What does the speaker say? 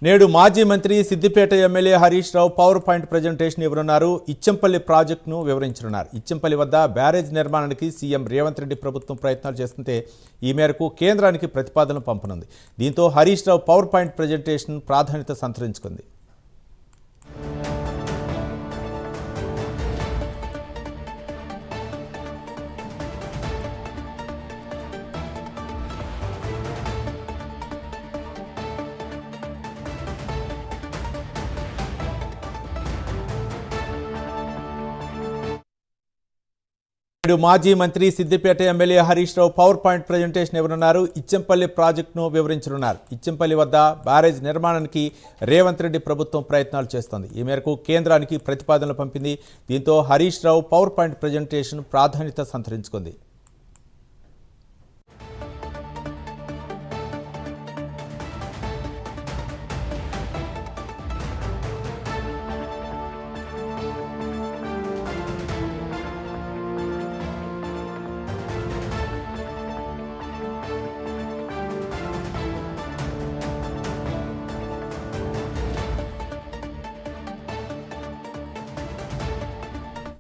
నేడు మాజీ మంత్రి Siddipet MLA Harish Rao power point presentation ఇవ్వనున్నారు. ఇచ్చంపల్లి ప్రాజెక్టును వివరించనున్నారు. ఇచ్చంపల్లి వద్ద బ్యారేజ్ నిర్మాణానికి సీఎం రేవంత్ రెడ్డి ప్రభుత్వం ప్రయత్నాలు చేస్తుంటే ఈ మేరకు కేంద్రానికి ప్రతిపాదనలు పంపనుంది. దీంతో Harish Rao power point presentation ప్రాధాన్యత సంతరించుకుంది. మాజీ మంత్రి Siddipet MLA Harish Rao power point presentation ఇవ్వనున్నారు. ఇచ్చంపల్లి ప్రాజెక్టును వివరించనున్నారు. ఇచ్చంపల్లి వద్ద బ్యారేజ్ నిర్మాణానికి రేవంత్ రెడ్డి ప్రభుత్వం ప్రయత్నాలు చేస్తోంది. ఈ మేరకు కేంద్రానికి ప్రతిపాదనలు పంపింది. దీంతో Harish Rao power point presentation ప్రాధాన్యత సంతరించుకుంది.